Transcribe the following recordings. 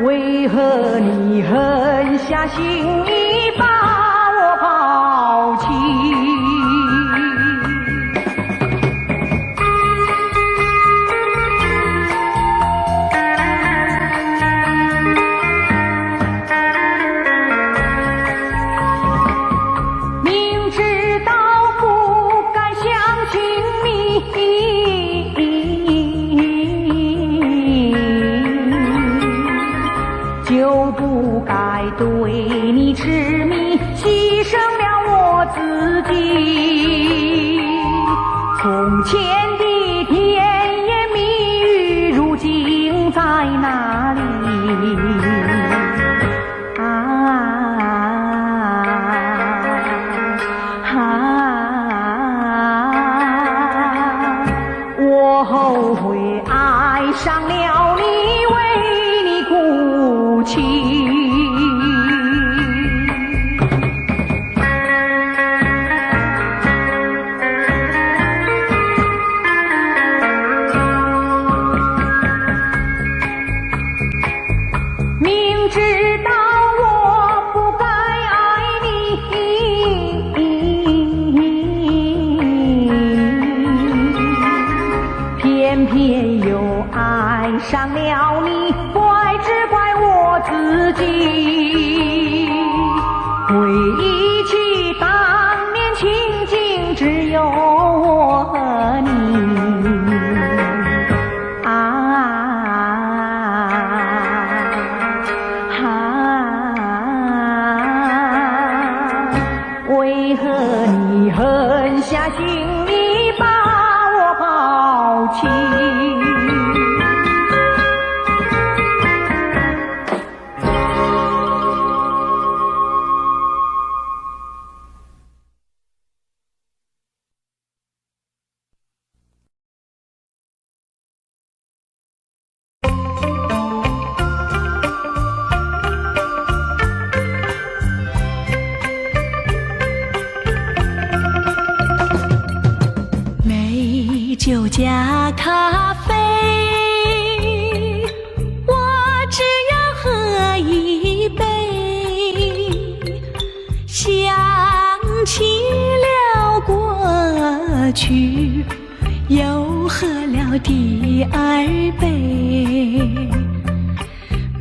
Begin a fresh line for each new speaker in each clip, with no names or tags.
为何你狠下心意把我抛弃？明知道不该相信你，就不该对你痴迷，牺牲了我自己。从前的甜言蜜语，如今在哪里？我后悔爱上了你，为你哭泣。明知道我不该爱你，偏偏又爱上了你，怪只怪我自己。回忆起当年情景，只有我和你。为何你狠下心意把我抛弃？
酒加咖啡，我只要喝一杯。想起了过去，又喝了第二杯。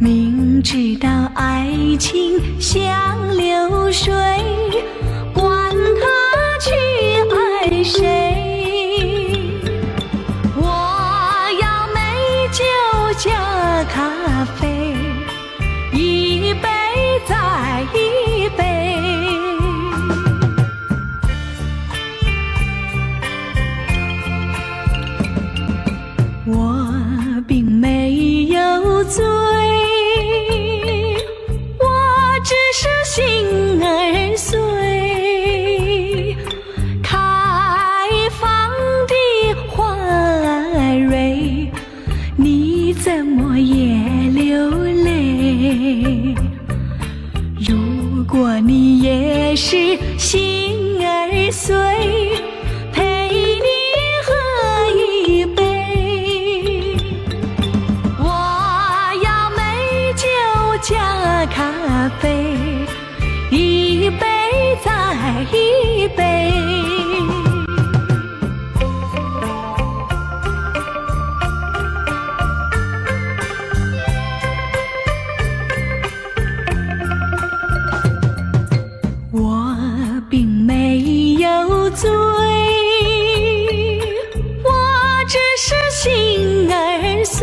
明知道爱情像流水，管他去爱谁。加咖啡，一杯再一杯。我并没有醉，我只是心儿碎。开放的花蕊，你怎么也流泪？如果你也是心儿碎，陪你喝一杯。我要美酒加咖啡，一杯再一杯。我并没有醉，我只是心儿碎。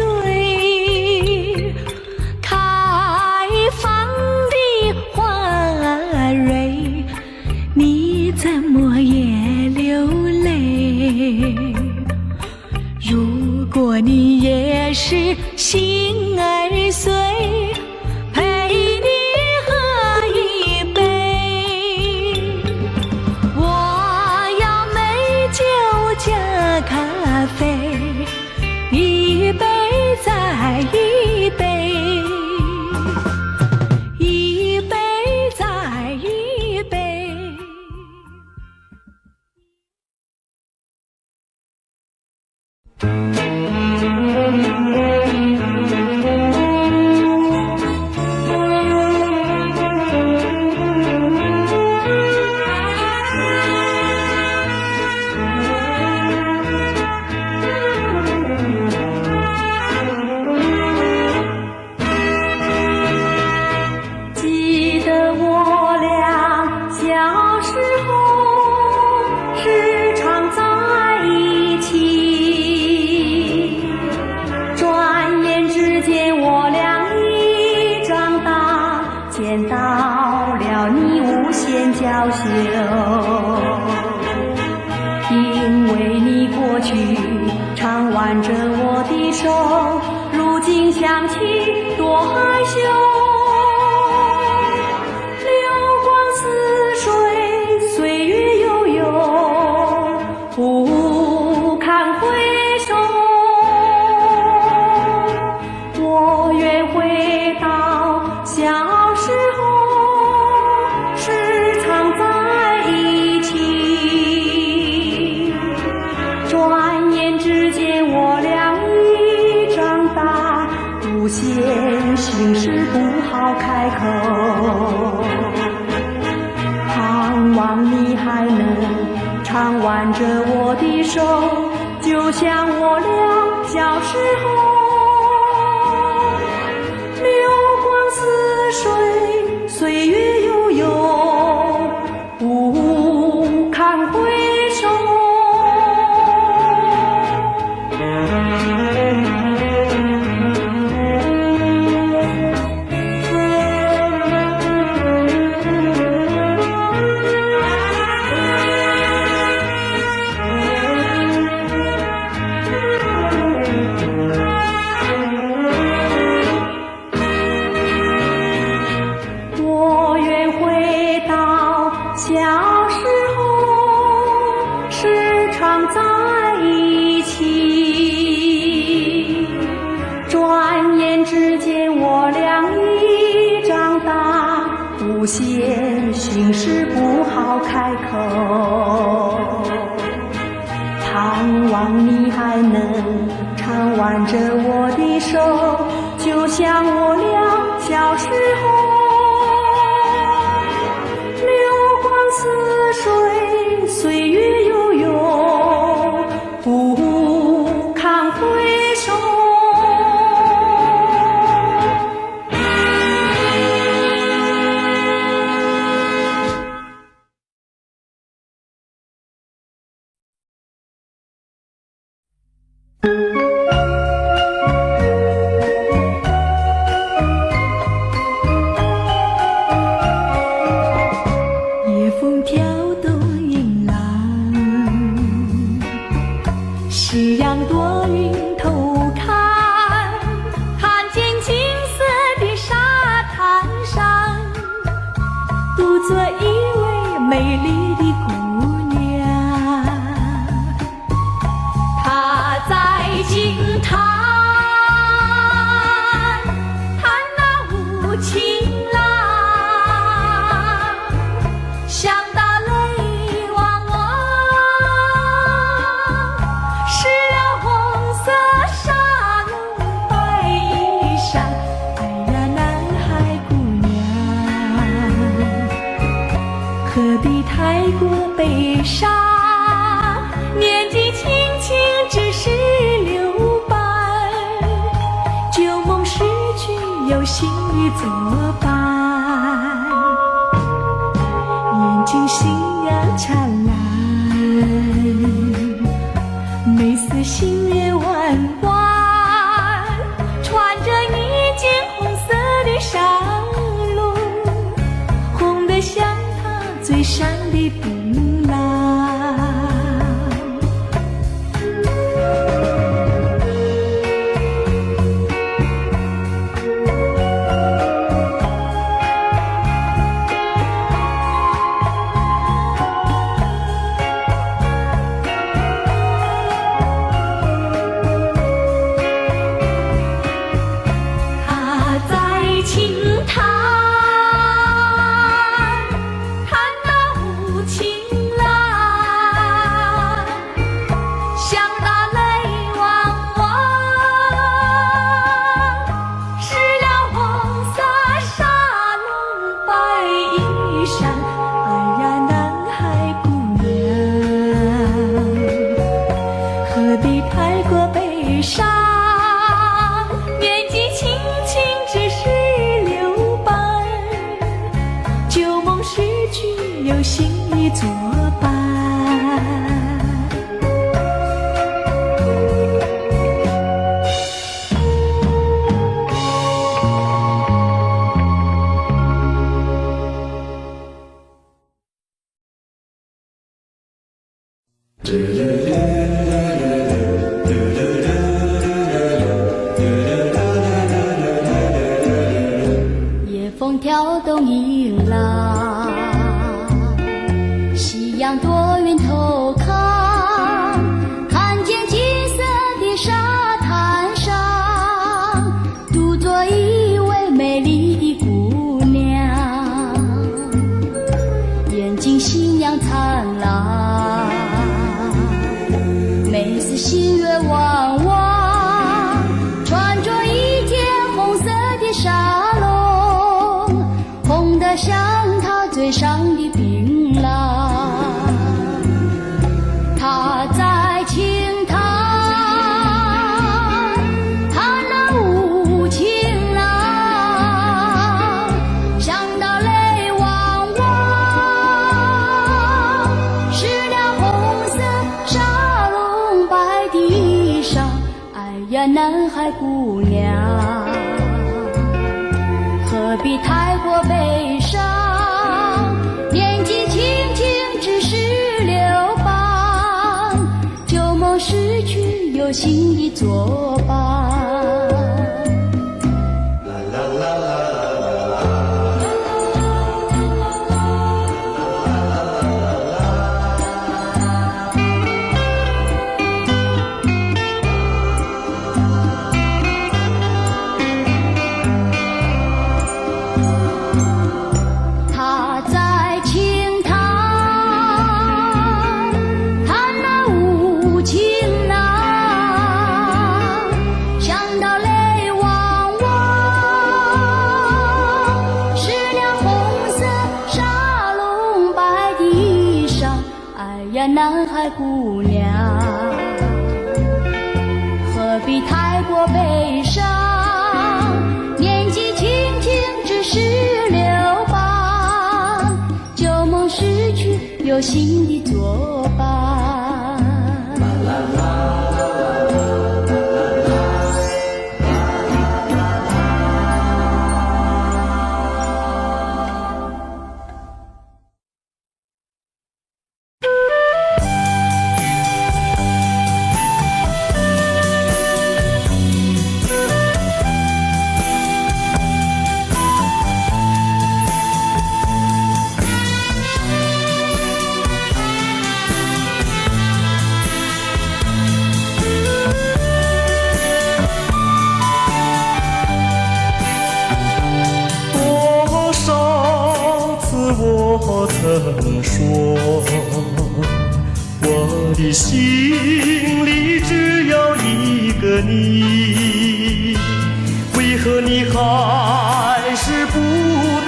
开放的花蕊，你怎么也流泪？如果你也是心儿碎，咖啡，一杯再一杯，一杯再一杯。
娇羞，因为你过去常挽着我的手，如今想起多害羞。流光似水，岁月悠悠，不堪回首。我愿回到小时候，时常在一起。转眼之间，我俩已长大，不嫌心事不好开口。盼望你还能常挽着我的手，就像我俩小时候。似水，岁月悠悠，不堪回首。小时候，时常在一起。转眼之间，我俩已长大，不嫌心事不好开口。盼望你还能常挽着我的手，就像我俩小时候。似水，岁月悠悠，不堪回首。夕阳多云头看，看见金色的沙滩上，独坐一位美丽的姑娘。她在惊叹，叹那无情郎，想到泪汪汪。湿了红色纱笼白衣裳，哎呀，男孩姑娘，何必太过悲伤？年纪轻轻只是6般，旧梦逝去有新意作伴，眼睛星呀灿烂，眉似新月弯弯，穿着一件红色的纱笼，红得像她嘴上的槟榔。轻叹，叹那无情
跳动迎浪，夕阳多云头看，看见金色的沙滩上，独坐一位美丽的姑娘，眼睛星亮灿烂，眉似新月弯弯，穿着一件红色的纱笼，红得像她嘴上的槟榔。她在轻弹，弹了无情郎，想到泪汪汪，湿了红色纱笼白的衣裳。哎呀，南海姑娘，何必太过悲伤？年纪轻轻只是流邦，旧梦逝去有新的作伴。她在轻弹，弹了无情郎，想到泪汪汪，湿了红色纱笼白的衣裳。哎呀，南海姑娘，何必太过悲伤？年纪轻轻只是流邦，旧梦逝去有新的作伴。
多少次我曾说，我的心里只有一个你，为何你还是不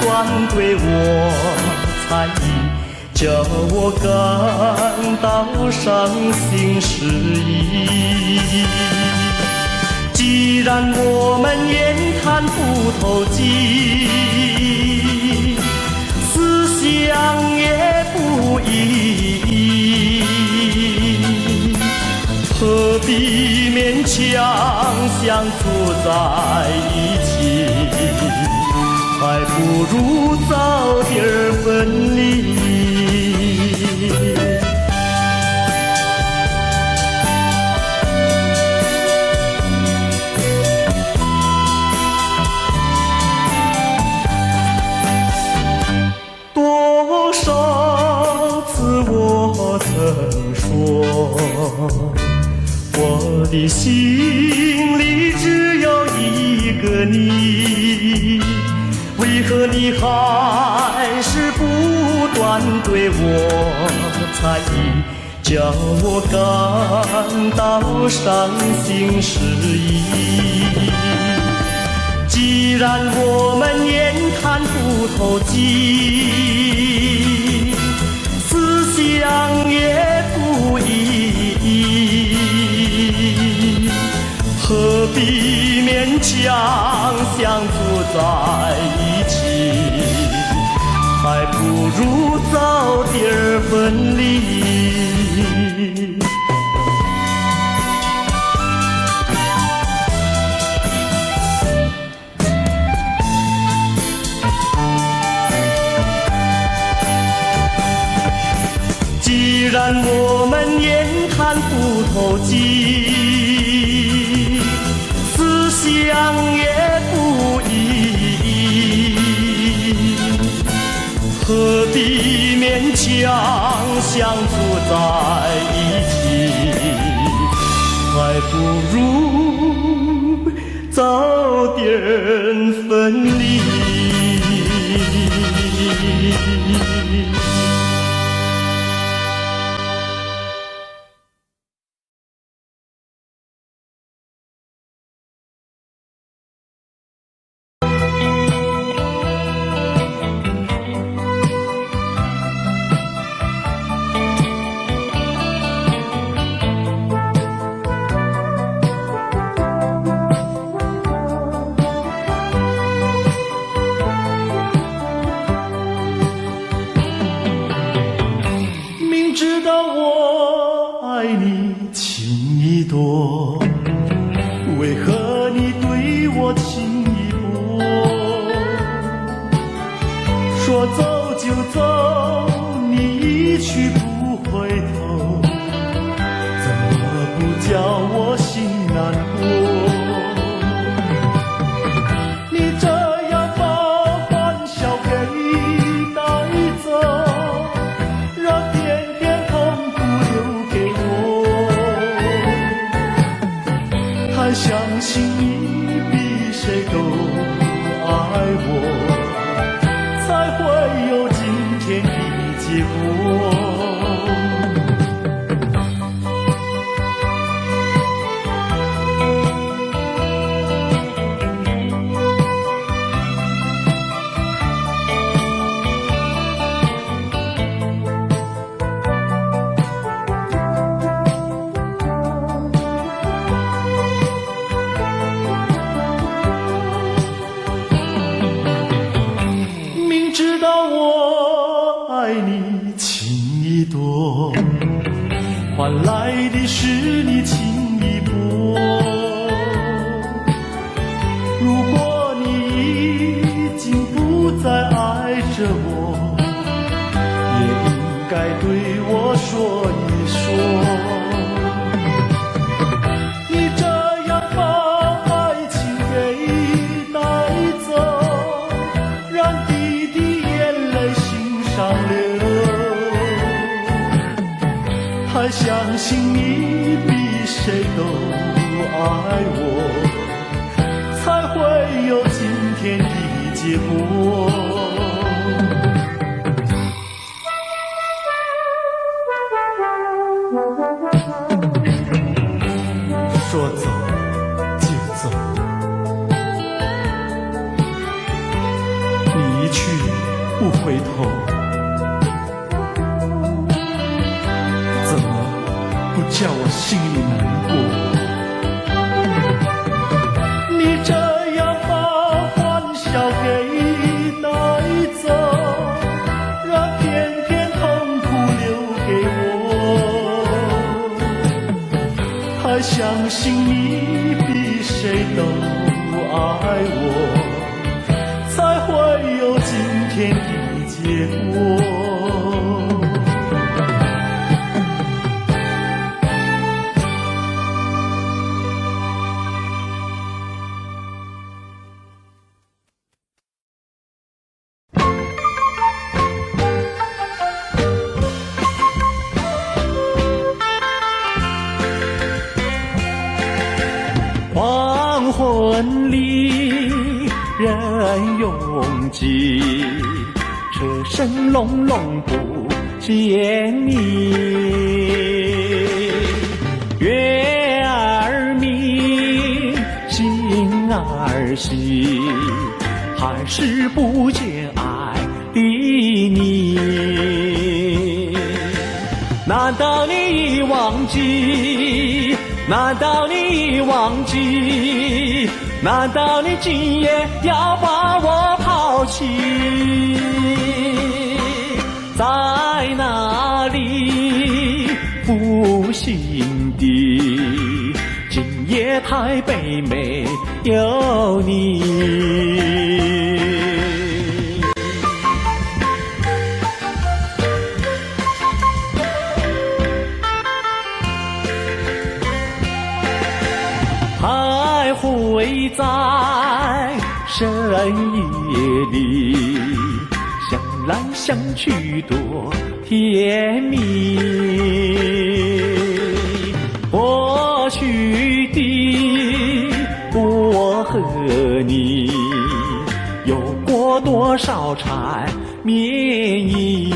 断对我猜疑，叫我感到伤心失意？既然我们言谈不投机，思想也不一样，何必勉强相处在一起？还不如早点分离。多少次我曾说，我的心里只有一个你，为何你还是不断对我猜疑，叫我感到伤心失意？既然我们言谈不投机，思想也不一样，何必勉强相处在一起？还不如早点分离。既然我们言谈不投机，思想也不一比勉强相处在一起，还不如早点分离。为何你对我情意薄？说走就走，你一去不回头，怎么不叫我心难过？你这样把欢笑给带走，让甜甜痛苦留给我。太相信你比谁都爱我，才会有今天的结果。知道我爱你情意多，换来的是你情意薄。如果你已经不再爱着我，也应该对我说一说。你这样把爱情给带走，让上流，太相信你比谁都爱我，才会有今天的结果。说走就走，你一去不回头，不叫我心里难过。你这样把欢笑给带走，让甜甜痛苦留给我。太相信你比谁都爱我，才会有今天的结果。黄昏里人拥挤，车声隆隆不见你。月儿明，星儿稀，还是不见爱的你。难道你忘记？难道你忘记？难道你今夜要把我抛弃？在哪里负心的？今夜台北没有你。还会在深夜里相来相去多甜蜜。过去的我和你有过多少缠绵意？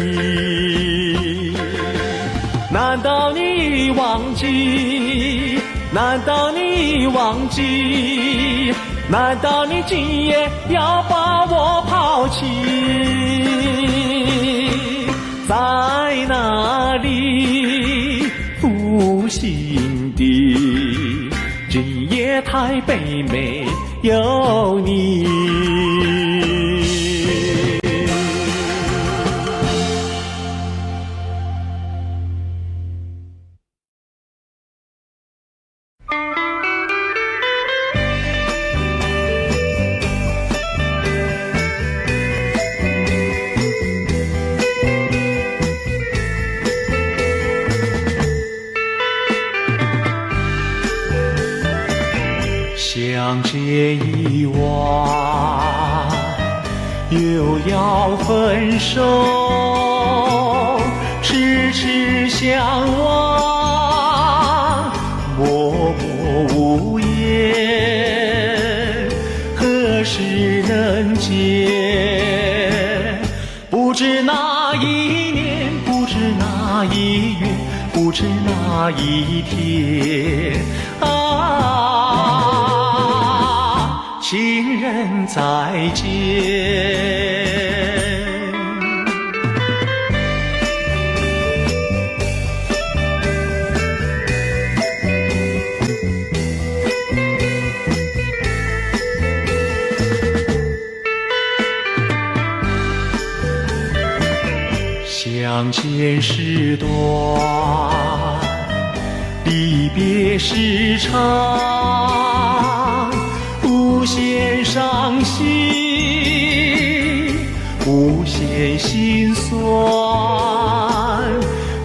难道你忘记？难道你忘记？难道你今夜要把我抛弃？在哪里负心的？今夜台北没有你。相见已晚，又要分手，痴痴相望，默默无言，何时能见？不知哪一年，不知哪一月，不知哪一天啊，情人再见。相见时短，离别时长，无限伤心，无限心酸，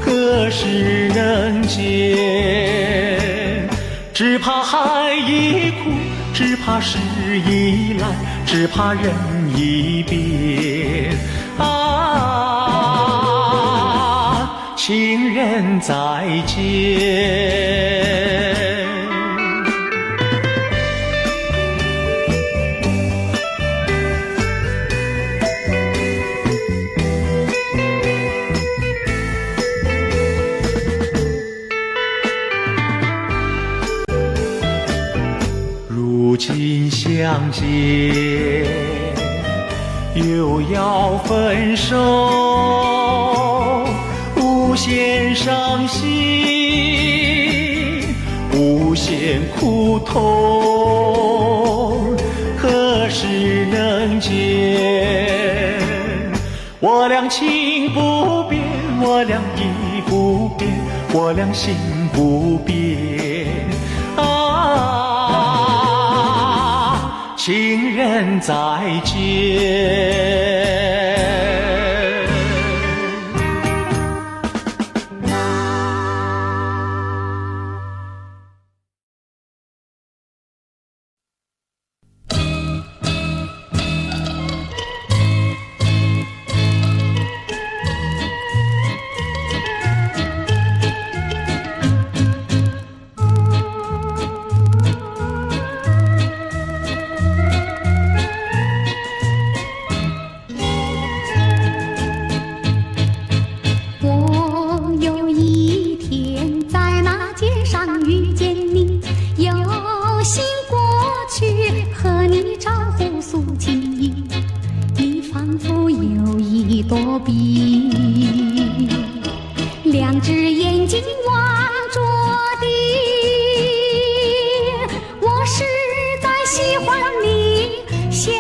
何时能见？只怕海已枯，只怕时已来，只怕人已变啊，情人再见。如今相见，又要分手，无限伤心，无限苦痛，何时能见？我俩情不变，我俩意不变，我俩心不变啊，情人再见。
两只眼睛望着地，我实在喜欢你，想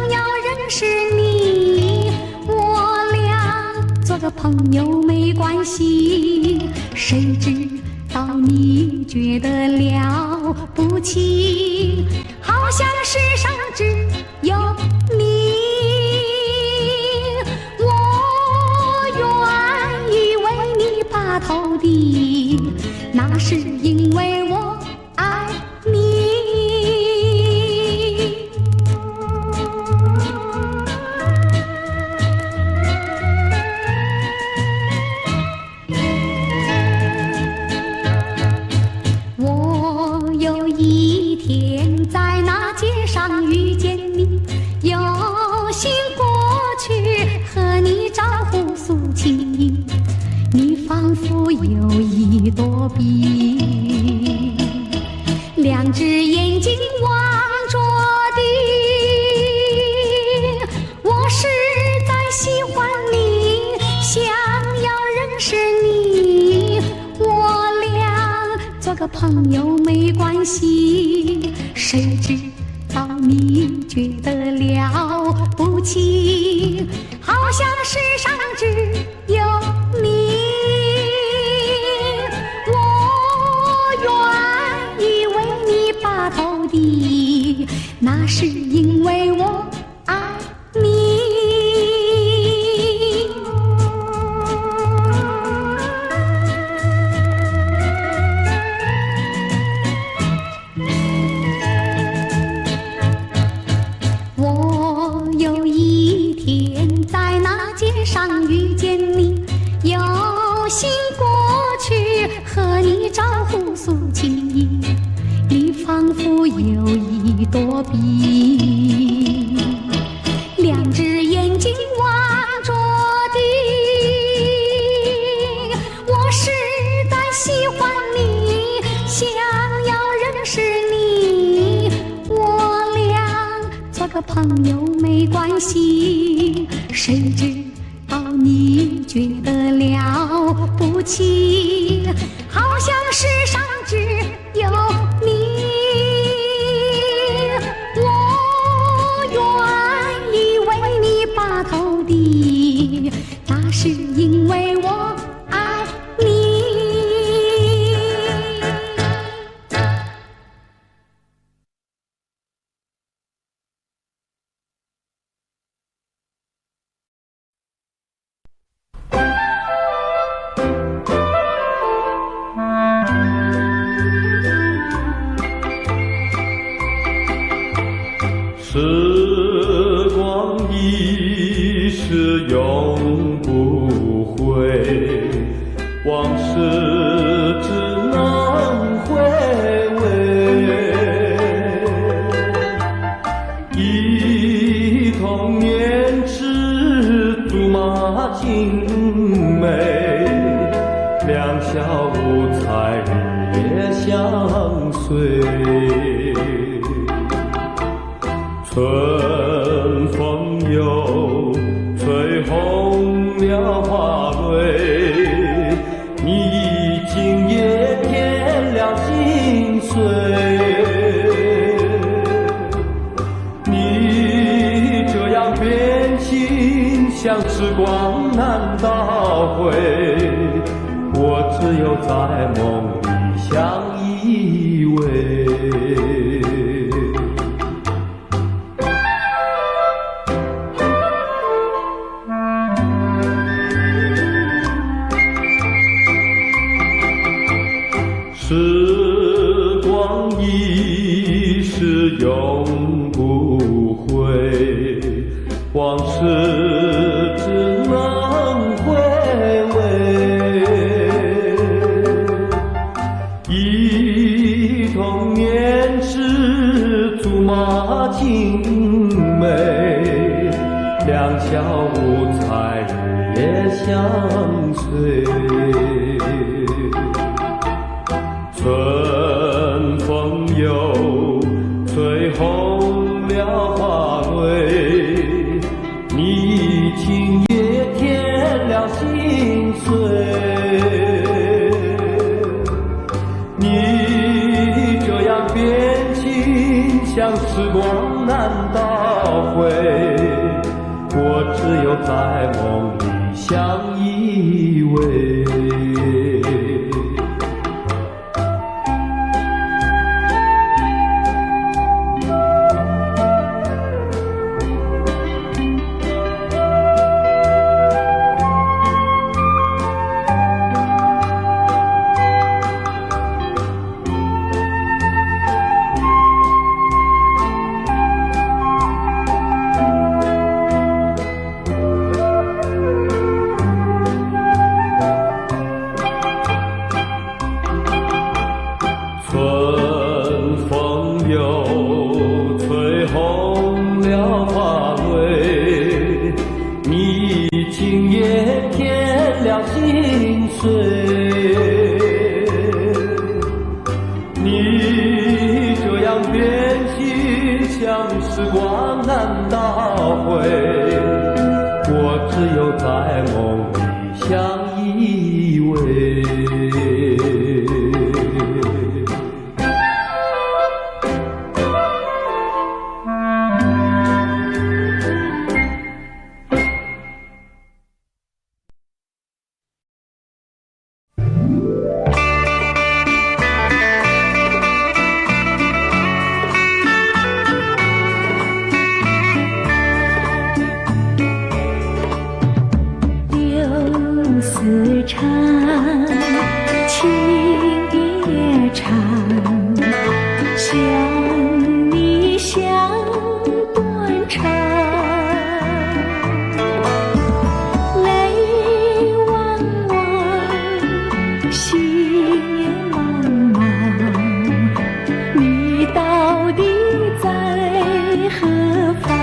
要认识你，我俩做个朋友没关系，谁知道你觉得了不起，好像世上只有你。头的，那是因为我爱你。有一朵碧，两只眼睛望着地。我实在喜欢你，想要认识你，我俩做个朋友没关系。谁知道你觉得了不起，好像世上只有你。我愿意为你把头低，那是因为我爱你。我有一天在那街上遇见你，有心过去和你招呼诉情意，你仿佛有一朵碧，两只眼睛望着地。我实在喜欢你，想要认识你，我俩做个朋友没关系。谁知道你觉得了不起，好像世上只有你。我愿意为你把头低，那是因为我爱你。
时光一逝永不回，往事只能回味。忆童年时竹马青梅，两小无猜日夜相随。春风又吹红了花蕊，你今夜添了心碎。你这样变心，像时光难倒回，我只有在梦里相依偎。时光一逝永不回，往事只能回味。忆童年时竹马青梅，两小无猜日夜相随。春风又吹红了花蕊，你今夜添了心碎。你这样变心，像时光难倒回，我只有在梦里相依偎。春风又吹红了花蕊，你今夜添了心碎。回，我只有在梦里相依偎。
丝缠，情也长，想你像断肠，泪汪汪，心也茫茫，你到底在何方？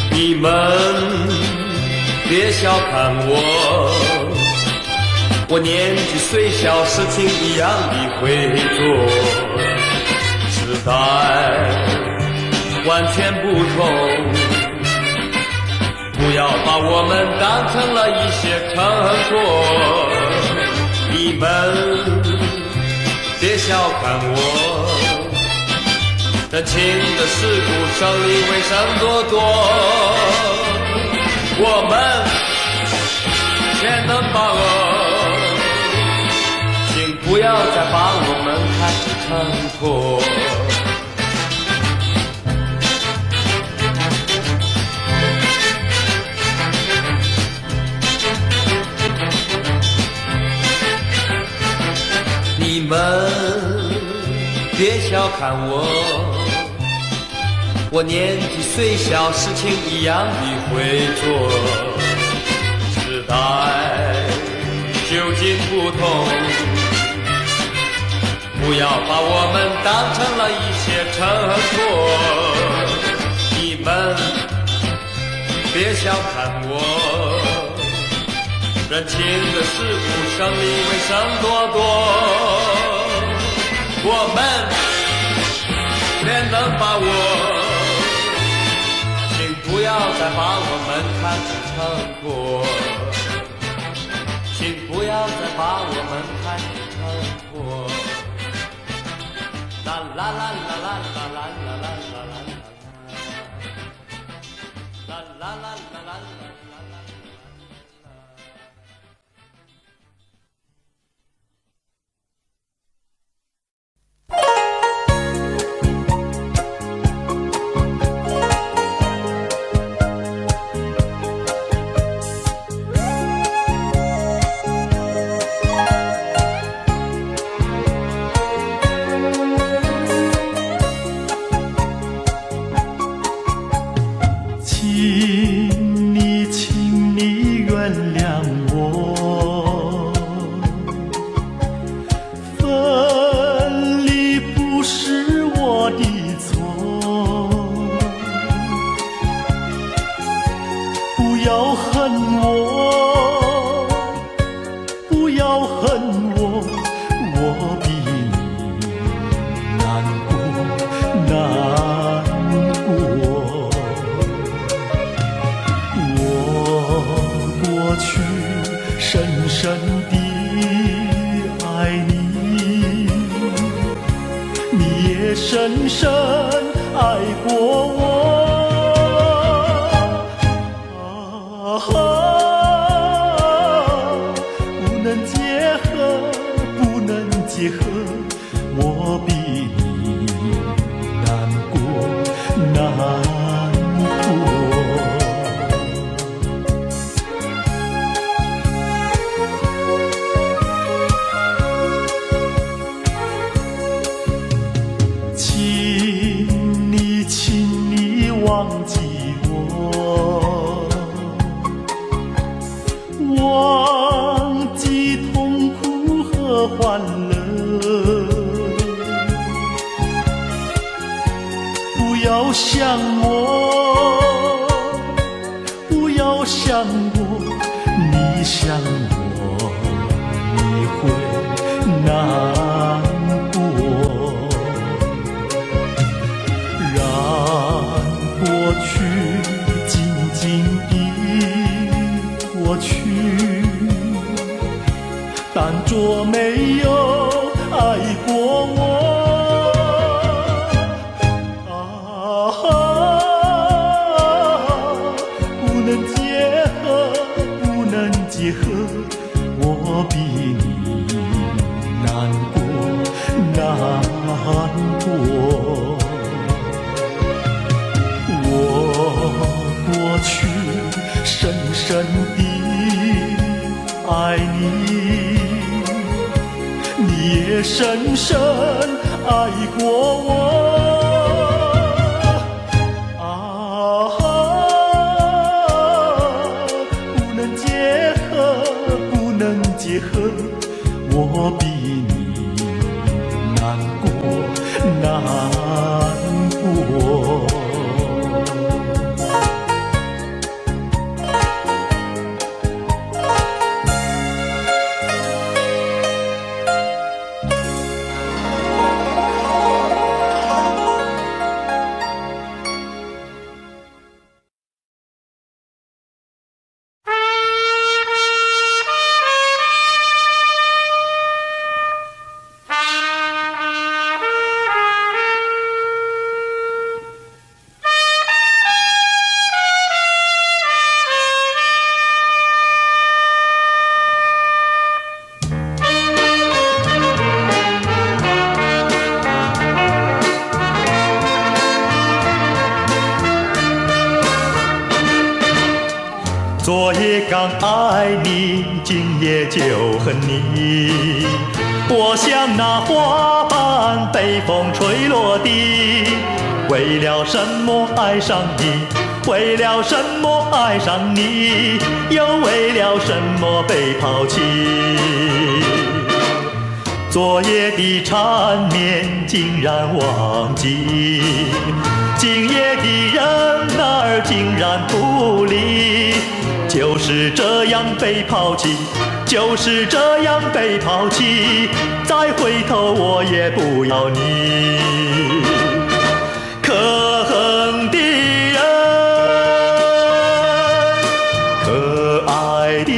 你们别小看我年纪虽小，事情一样的会做。时代完全不同，不要把我们当成了一些成果。你们别小看我，人情的世故，胜利为胜多多。我们全能把握，请不要再把我们看成破。你们别小看我年纪虽小，事情一样的会做。时代究竟不同，不要把我们当成了一些成果。你们别小看我，人情的世故，胜利为胜多多。我们全能把握，请不要再把我们看成破，请不要再把我们看成破。啦啦啦啦啦啦啦啦啦啦啦啦啦啦啦啦。要恨我，不要恨我，我比你难过难过。我过去深深地爱你，你也深深爱过我。不能结合，不能结合，我比你难过难过。请你忘记我，忘记痛苦和欢乐，不要想我，不要想我，你想我，你会难过。让过去静静地过去，当作没有爱过我。不能结合，不能结合，我比你难过难过。过去深深地爱你，你也深深爱过我。不能结合，不能结合，我比你难过难过。昨夜刚爱你，今夜就恨你。我像那花瓣被风吹落地，为了什么爱上你？为了什么爱上你？又为了什么被抛弃？昨夜的缠绵竟然忘记，今夜的人儿竟然不理。就是这样被抛弃，就是这样被抛弃，再回头我也不要你。可恨的人，可爱的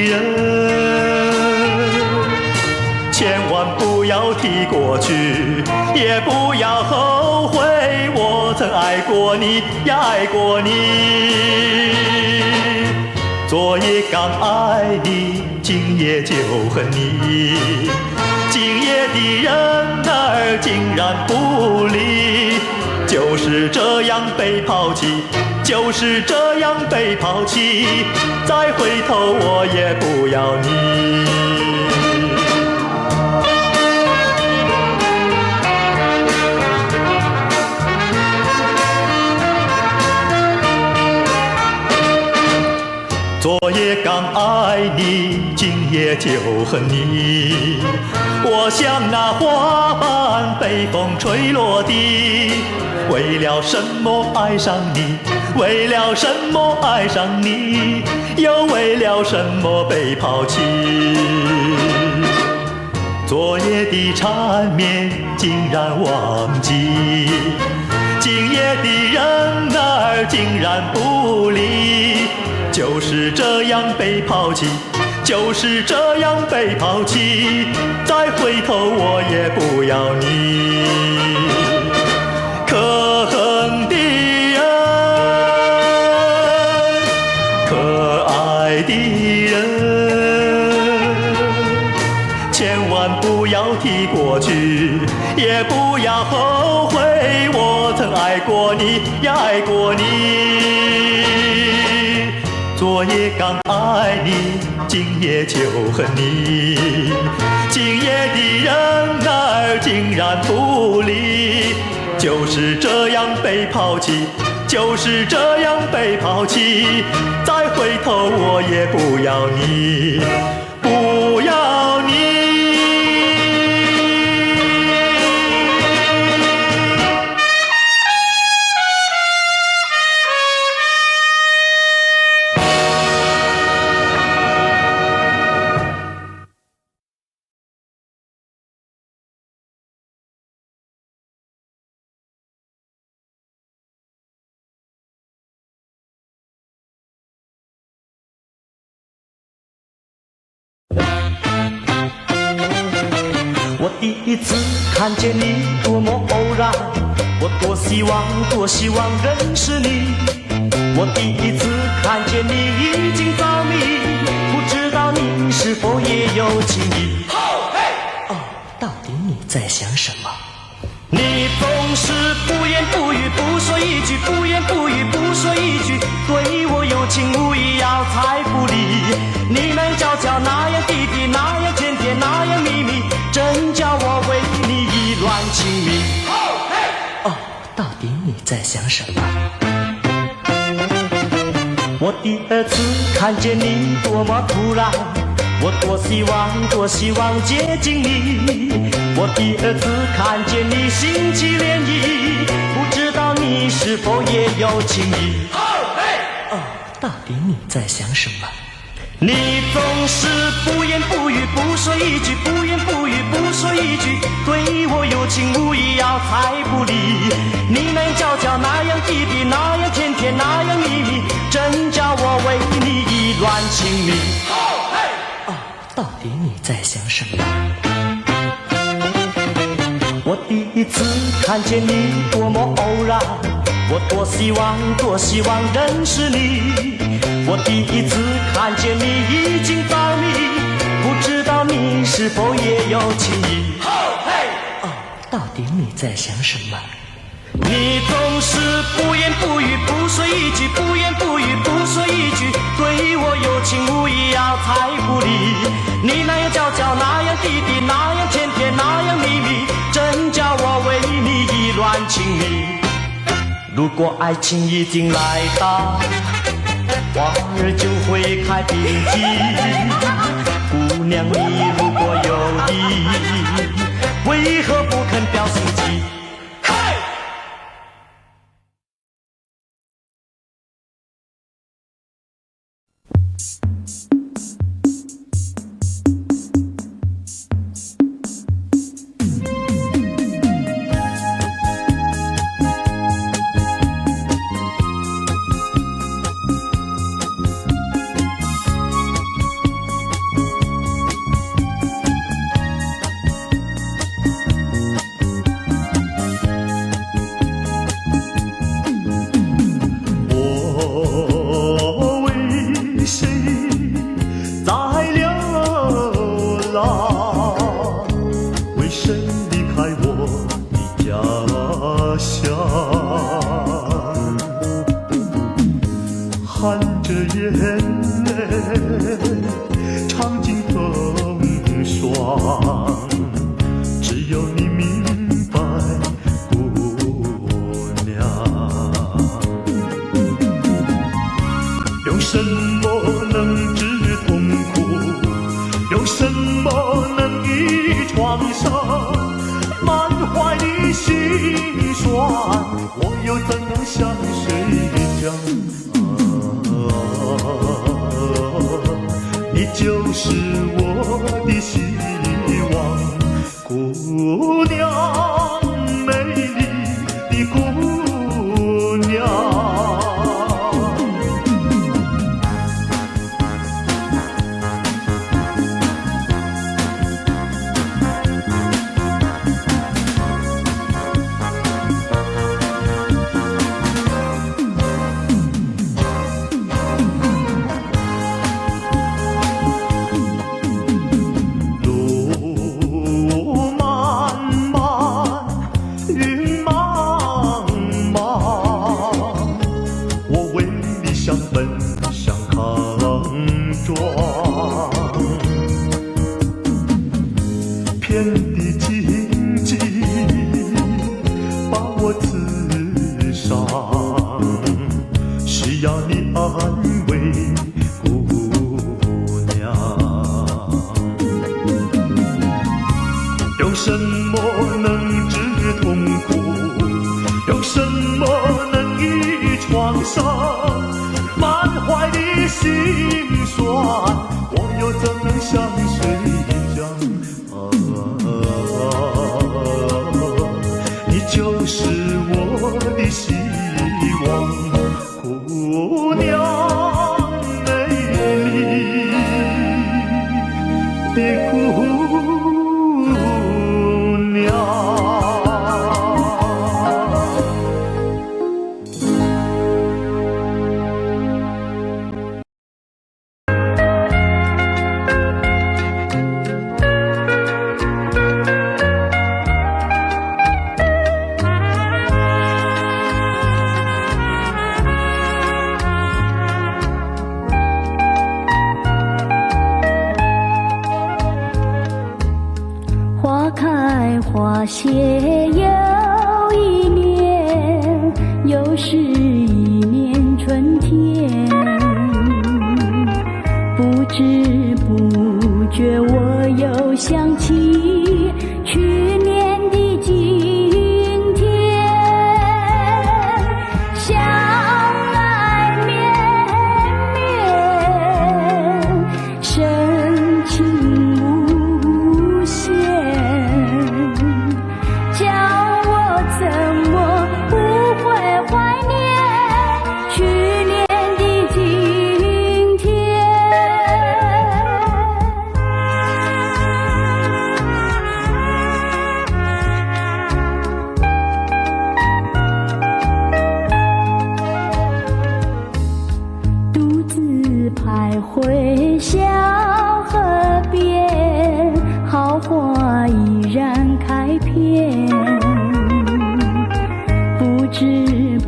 人，千万不要提过去，也不要后悔，我曾爱过你，也爱过你。昨夜刚爱你，今夜就恨你。今夜的人儿竟然不理，就是这样被抛弃，就是这样被抛弃，再回头我也不要你。昨夜刚爱你，今夜就恨你。我像那花瓣被风吹落地，为了什么爱上你？为了什么爱上你？又为了什么被抛弃？昨夜的缠绵竟然忘记，今夜的人儿竟然不理。就是这样被抛弃，就是这样被抛弃，再回头我也不要你。可恨的人，可爱的人，千万不要提过去，也不要后悔，我曾爱过你，也爱过你。昨夜刚爱你，今夜就恨你。今夜的人儿竟然不理，就是这样被抛弃，就是这样被抛弃。再回头我也不要你，不要你。我第一次看见你多么偶然，我多希望认识你。我第一次看见你已经着迷，不知道你是否也有情意。哦，到底你在想什么？你总是不言不语，不说一句，不言不语，不说一句，对我有情无义，要财不理。你那样娇娇，那样滴滴，那样甜甜，那样蜜蜜，真叫我为你意乱情迷。哦，到底你在想什么？我第二次看见你多么突然，我多希望接近你。我第二次看见你心起涟漪，不知道你是否也有情意。哦，到底你在想什么？你总是不言不语，不说一句，不言不语，不说一句，对我有情无义，要财不理。你那样娇娇，那样滴滴，那样甜甜，那样蜜蜜，真叫我为你意乱情迷。哦，到底你在想什么？我第一次看见你多么偶然，我多希望认识你。我第一次看见你已经着迷，不知道你是否也有情意。哦，到底你在想什么？你总是不言不语，不说一句，不言不语，不说一句，对我有情无义，要财不理。你那样娇娇，那样滴滴，那样甜甜，那样蜜蜜，真叫我为你意乱情迷。如果爱情已经来到，花儿就会开并蒂。姑娘你如果有意，为何不肯表心迹？什么能就是我的希望，姑娘，美丽的姑娘。天地荆棘把我刺伤，需要你安慰，姑娘。有什么能治痛苦？有什么能医创伤？满怀的心酸，我又怎能向谁讲？你就是我的希望，姑娘，美丽的姑娘。
花开花谢又一年，又是一年春天。不知不觉我又想起去年的今天，相爱绵绵，深情无限，叫我怎么不会怀念去年的今天。独自徘徊小河边，好花依然开遍。不知不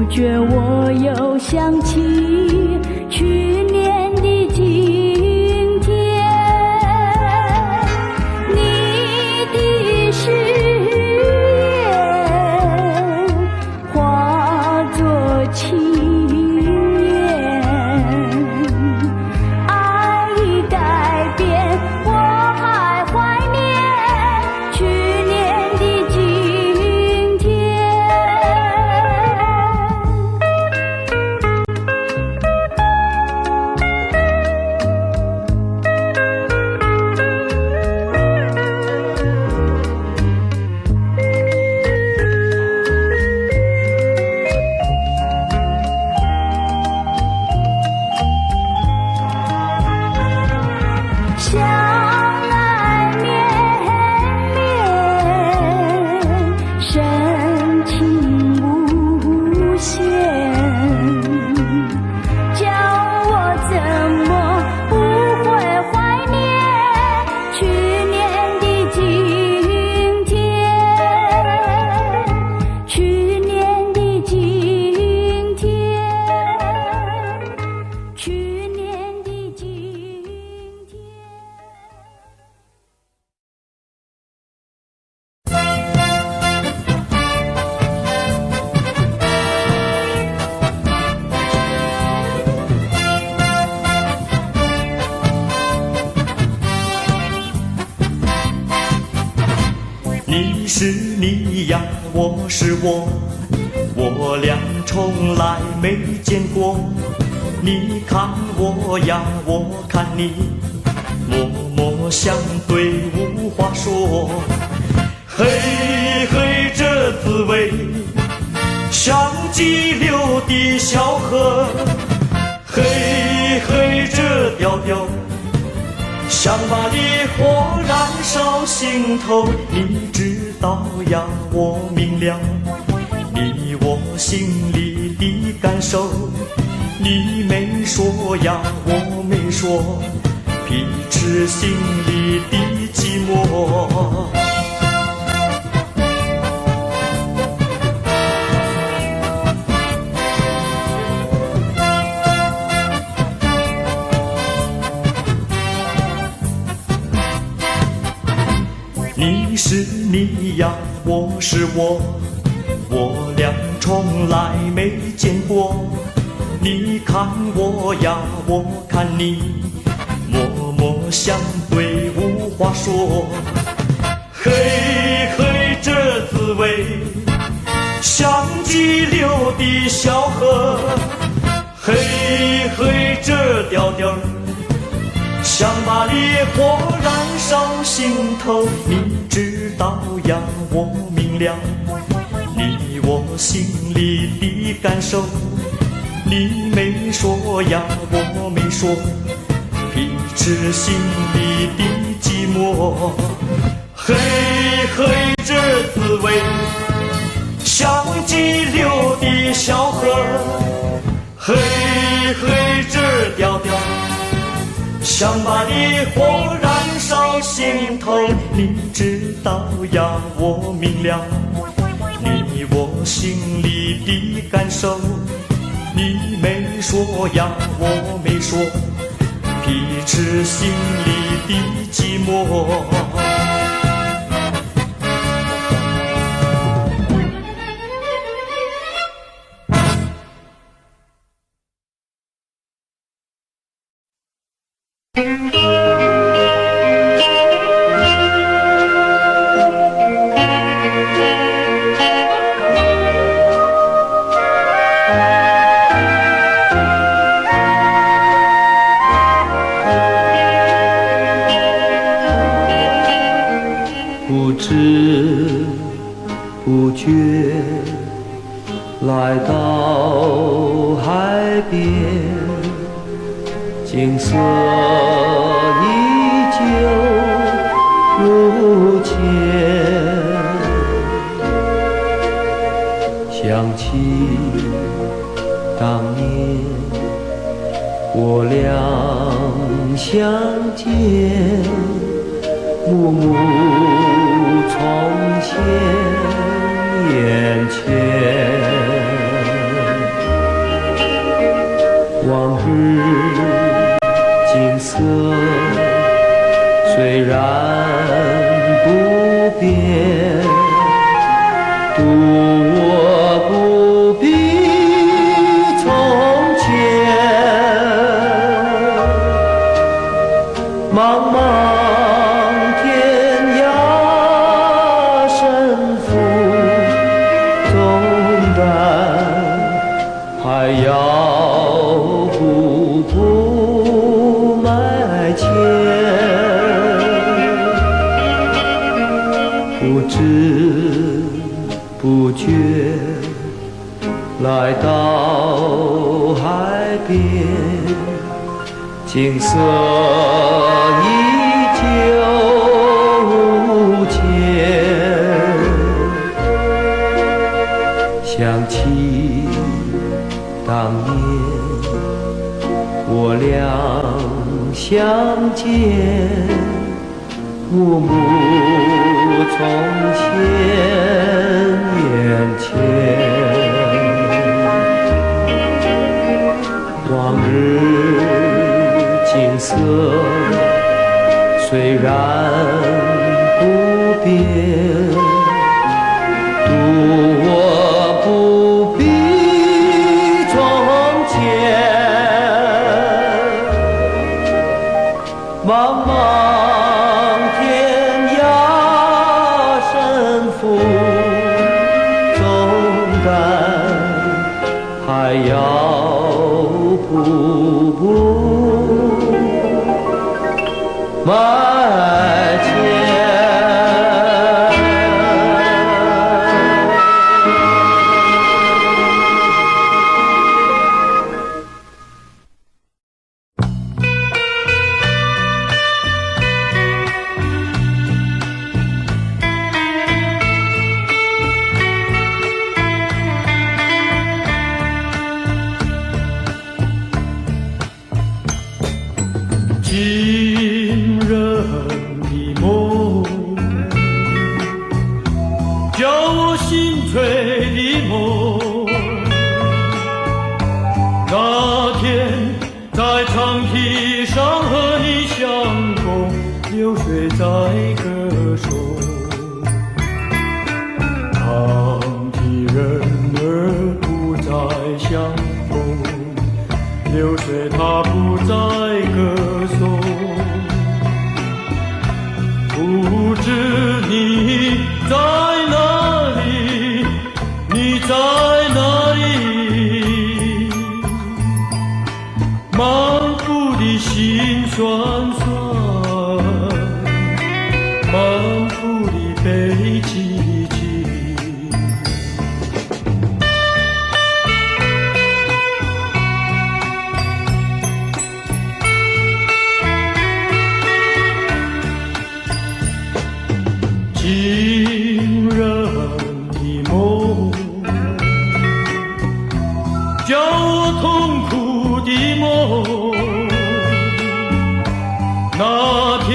觉我又想起去年的今天，你的誓言化作情言，爱已改变，我还怀念去年的今天。相爱绵绵，深情无限，叫我怎么不会怀念去年的今天，去年的今天，去年的今天。
你是你呀，我是我，我俩从来没见过。你看我呀，我看你，默默相对无话说。嘿嘿，这滋味像激流的小河。嘿嘿，这调调像把烈火燃烧心头。你知道呀，我明了你我心里的感受。你没说呀，我没说，彼此心里的寂寞。你是你呀，我是我，我俩从来没见过。你看我呀，我看你，默默相对无话说。嘿嘿，这滋味像激流的小河。嘿嘿，这调调像把烈火燃烧心头。你知道呀，我明了你我心里的感受。你没说呀，我没说，彼此心里的寂寞。嘿嘿，这滋味像激流的小河。嘿嘿，这调调像把烈火燃烧心头。你知道呀，我明了你我心里的感受。你没说呀，我没说，彼此心里的寂寞。
不知不觉来到海边，景色依旧如前，想起当年我俩相见，暮暮重现眼前，往日景色虽然不变，独我不必从前。茫茫天涯身负重担，还要步步迈前。不知不觉来到海边，景色依旧如前，想起当年我俩相见，暮暮重现眼前，往日景色虽然不变，独我不必从前。茫茫天涯身负重担，还要步步再见。
情人的梦，叫我心碎的梦。那天在长堤上和你相逢，流水在歌颂。长堤人儿不再相逢，流水它不再歌颂。不知你在哪里，你在哪里？满腹的心酸酸，满腹的悲戚戚。情人的梦，叫我痛苦的梦。那天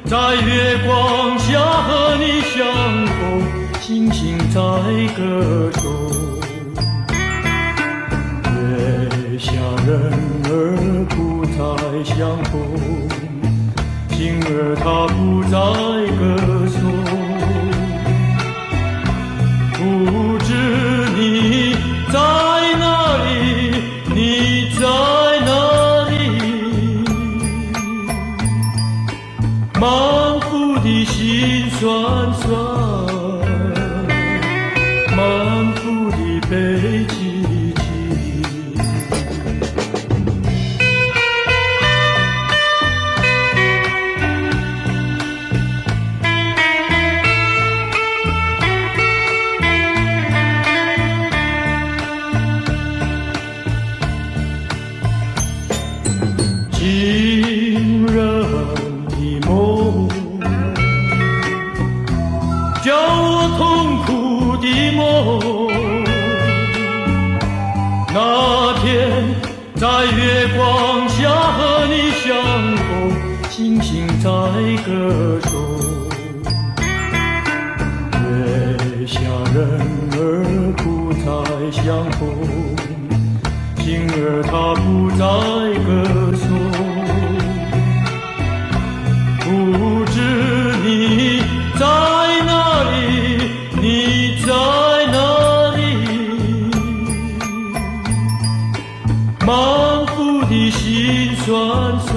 在月光下和你相逢，星星在歌颂。月下人儿不再相逢，星儿它不再歌颂。不知你在哪里，你在哪里？满腹的心酸酸，满腹的悲戚戚。情人的梦，叫我痛苦的梦。那天在月光下和你相逢，星星在歌颂。月下人儿不再相逢，星儿它不再歌颂。不知你在哪里，你在哪里？满腹的心酸酸，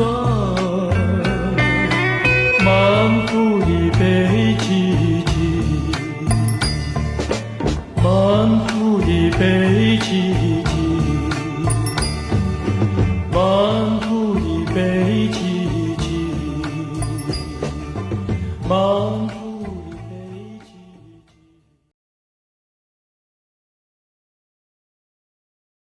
满腹的悲戚戚，满腹的悲戚戚，满腹的悲戚戚，满腹